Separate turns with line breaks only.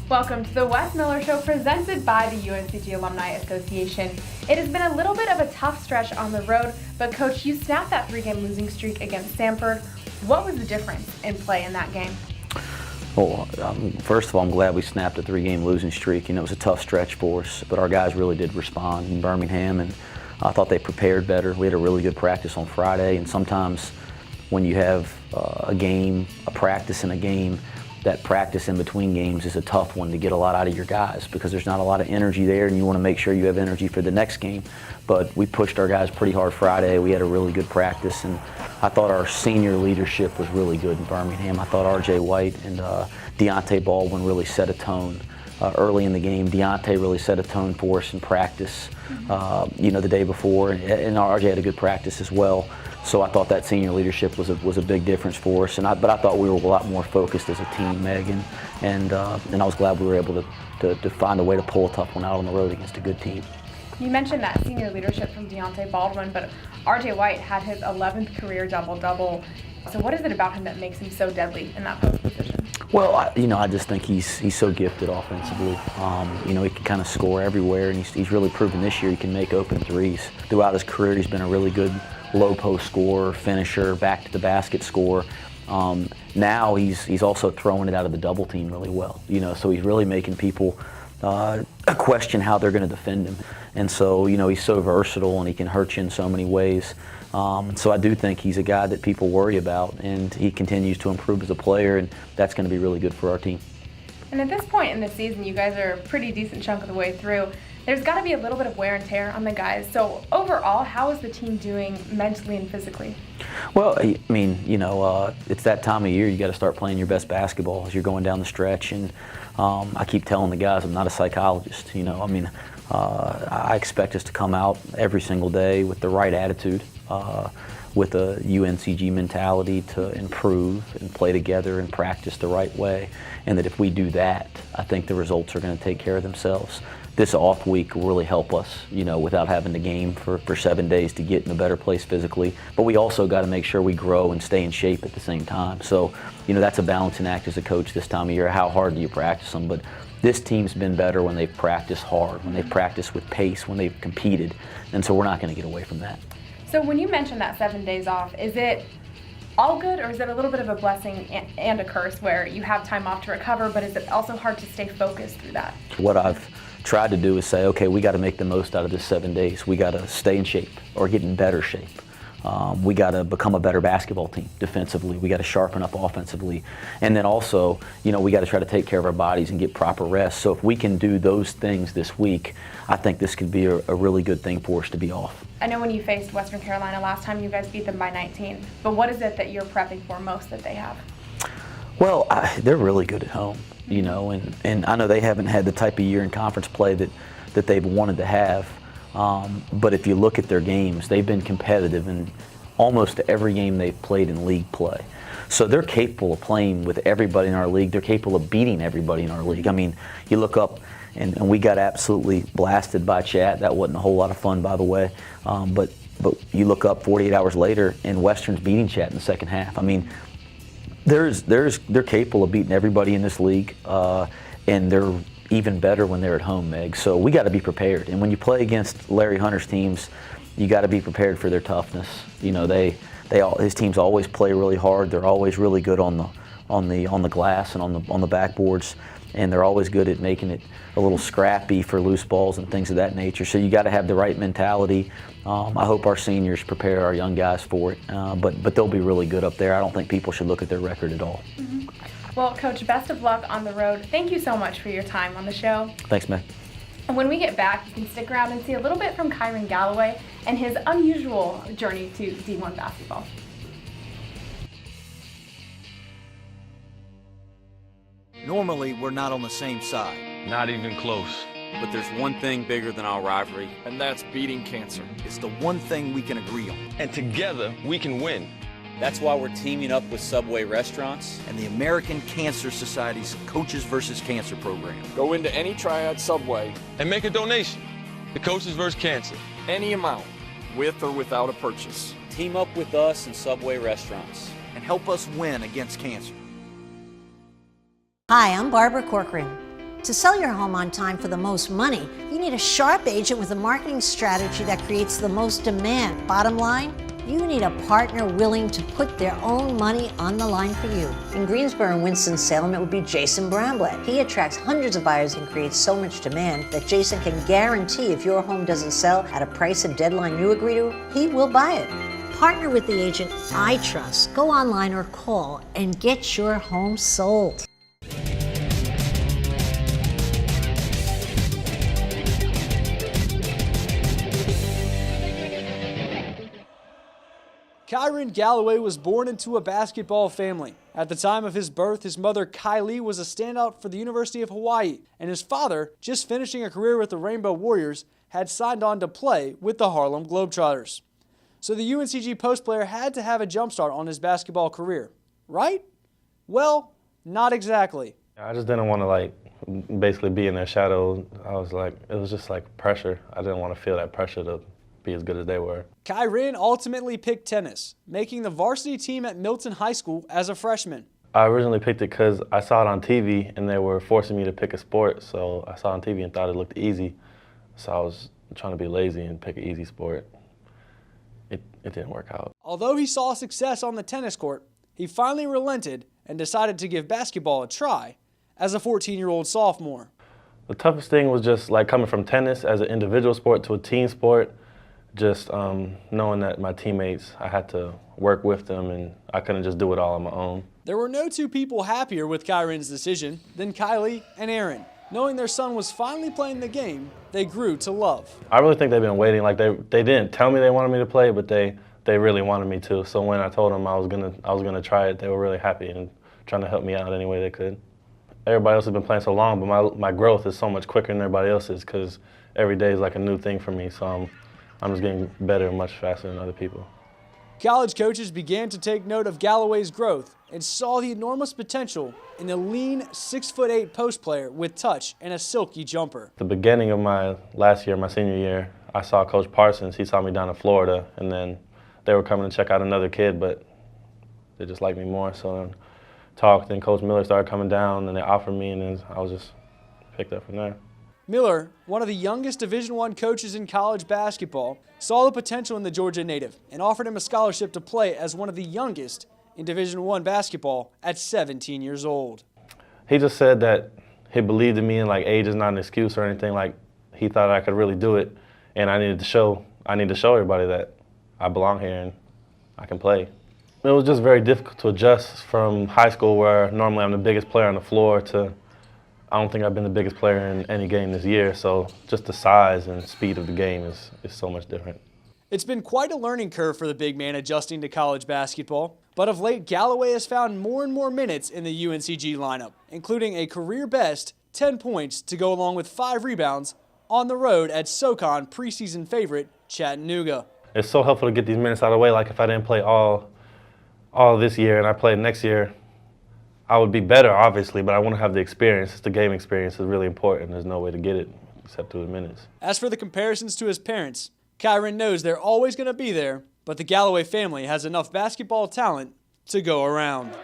Welcome to the Wes Miller Show presented by the UNCG Alumni Association. It has been a little bit of a tough stretch on the road, but Coach, you snapped that 3-game losing streak against Samford. What was the difference in play in that game?
Well, first of all, I'm glad we snapped a 3-game losing streak. You know, it was a tough stretch for us, but our guys really did respond in Birmingham, and I thought they prepared better. We had a really good practice on Friday, and sometimes when you have a game, a practice in a game, that practice in between games is a tough one to get a lot out of your guys because there's not a lot of energy there and you want to make sure you have energy for the next game. But we pushed our guys pretty hard Friday. We had a really good practice, and I thought our senior leadership was really good in Birmingham. I thought R.J. White and Deontay Baldwin really set a tone early in the game. Deontay really set a tone for us in practice, you know, the day before, and R.J. had a good practice as well. So I thought that senior leadership was a big difference for us, but I thought we were a lot more focused as a team, Megan, and I was glad we were able to find a way to pull a tough one out on the road against a good team.
You mentioned that senior leadership from Deontay Baldwin, but R.J. White had his 11th career double-double. So what is it about him that makes him so deadly in that post position?
Well, I just think he's so gifted offensively. You know, he can kind of score everywhere, and he's really proven this year he can make open threes. Throughout his career, he's been a really good low post scorer, finisher, back to the basket scorer. Now he's also throwing it out of the double team really well. You know, so he's really making people question how they're going to defend him. And so, you know, he's so versatile and he can hurt you in so many ways. So I do think he's a guy that people worry about, and he continues to improve as a player, and that's going to be really good for our team.
And at this point in the season, you guys are a pretty decent chunk of the way through. There's got to be a little bit of wear and tear on the guys. So overall, how is the team doing mentally and physically?
Well, I mean, you know, it's that time of year you got to start playing your best basketball as you're going down the stretch. And I keep telling the guys I'm not a psychologist. You know, I mean, I expect us to come out every single day with the right attitude, with a UNCG mentality to improve and play together and practice the right way. And that if we do that, I think the results are going to take care of themselves. This off week will really help us, you know, without having to game for 7 days to get in a better place physically. But we also got to make sure we grow and stay in shape at the same time. So, you know, that's a balancing act as a coach this time of year. How hard do you practice them? But this team's been better when they've practiced hard, when they've practiced with pace, when they've competed. And so we're not going to get away from that.
So when you mentioned that 7 days off, is it all good, or is it a little bit of a blessing and a curse where you have time off to recover, but is it also hard to stay focused through that?
What I've tried to do is say, okay, we got to make the most out of this 7 days. We got to stay in shape or get in better shape. We got to become a better basketball team defensively. We got to sharpen up offensively. And then also, you know, we got to try to take care of our bodies and get proper rest. So if we can do those things this week, I think this could be a really good thing for us to be off.
I know when you faced Western Carolina last time, you guys beat them by 19. But what is it that you're prepping for most that they have?
Well, they're really good at home, you know, and I know they haven't had the type of year in conference play that they've wanted to have. But if you look at their games, they've been competitive in almost every game they've played in league play. So they're capable of playing with everybody in our league. They're capable of beating everybody in our league. I mean, you look up, and we got absolutely blasted by Chat. That wasn't a whole lot of fun, by the way. But you look up 48 hours later, and Western's beating Chat in the second half. I mean, they're capable of beating everybody in this league, and they're even better when they're at home, Meg. So we got to be prepared. And when you play against Larry Hunter's teams, you got to be prepared for their toughness. You know, his teams always play really hard. They're always really good on the glass and on the backboards, and they're always good at making it a little scrappy for loose balls and things of that nature. So you got to have the right mentality. I hope our seniors prepare our young guys for it, but they'll be really good up there. I don't think people should look at their record at all.
Mm-hmm. Well, Coach, best of luck on the road. Thank you so much for your time on the show.
Thanks, Meg.
And when we get back, you can stick around and see a little bit from Kyrin Galloway and his unusual journey to D1 basketball.
Normally, we're not on the same side.
Not even close.
But there's one thing bigger than our rivalry,
and that's beating cancer.
It's the one thing we can agree on.
And together, we can win.
That's why we're teaming up with Subway Restaurants
and the American Cancer Society's Coaches vs. Cancer program.
Go into any Triad Subway
and make a donation to Coaches vs. Cancer.
Any amount, with or without a purchase.
Team up with us and Subway Restaurants.
And help us win against cancer.
Hi, I'm Barbara Corcoran. To sell your home on time for the most money, you need a sharp agent with a marketing strategy that creates the most demand. Bottom line, you need a partner willing to put their own money on the line for you. In Greensboro and Winston-Salem, it would be Jason Bramblett. He attracts hundreds of buyers and creates so much demand that Jason can guarantee if your home doesn't sell at a price and deadline you agree to, he will buy it. Partner with the agent I trust. Go online or call and get your home sold.
Kyrin Galloway was born into a basketball family. At the time of his birth, his mother, Kylie, was a standout for the University of Hawaii, and his father, just finishing a career with the Rainbow Warriors, had signed on to play with the Harlem Globetrotters. So the UNCG post player had to have a jumpstart on his basketball career, right? Well, not exactly.
I just didn't want to basically be in their shadow. It was just like pressure. I didn't want to feel that pressure to be as good as they were.
Kyrin ultimately picked tennis, making the varsity team at Milton High School as a freshman.
I originally picked it because I saw it on TV and they were forcing me to pick a sport, so I saw it on TV and thought it looked easy. So I was trying to be lazy and pick an easy sport. It didn't work out.
Although he saw success on the tennis court, he finally relented and decided to give basketball a try as a 14-year-old sophomore.
The toughest thing was just coming from tennis as an individual sport to a team sport. Just knowing that my teammates, I had to work with them and I couldn't just do it all on my own.
There were no two people happier with Kyrin's decision than Kylie and Aaron. Knowing their son was finally playing the game, they grew to love.
I really think they've been waiting. They didn't tell me they wanted me to play, but they really wanted me to. So when I told them I was gonna try it, they were really happy and trying to help me out any way they could. Everybody else has been playing so long, but my growth is so much quicker than everybody else's because every day is like a new thing for me. So I'm just getting better much faster than other people.
College coaches began to take note of Galloway's growth and saw the enormous potential in the lean 6'8" post player with touch and a silky jumper.
At the beginning of my last year, my senior year, I saw Coach Parsons. He saw me down in Florida, and then they were coming to check out another kid, but they just liked me more. So then talked, and Coach Miller started coming down, and they offered me, and then I was just picked up from there.
Miller, one of the youngest Division I coaches in college basketball, saw the potential in the Georgia native and offered him a scholarship to play as one of the youngest in Division I basketball at 17 years old.
He just said that he believed in me and age is not an excuse or anything. He thought I could really do it, and I need to show everybody that I belong here and I can play. It was just very difficult to adjust from high school where normally I'm the biggest player on the floor to I don't think I've been the biggest player in any game this year, so just the size and speed of the game is so much different.
It's been quite a learning curve for the big man adjusting to college basketball, but of late Galloway has found more and more minutes in the UNCG lineup, including a career-best 10 points to go along with 5 rebounds on the road at SoCon preseason favorite Chattanooga.
It's so helpful to get these minutes out of the way. If I didn't play all this year and I played next year, I would be better, obviously, but I want to have the experience. The game experience is really important. There's no way to get it except through the minutes.
As for the comparisons to his parents, Kyrin knows they're always going to be there, but the Galloway family has enough basketball talent to go around.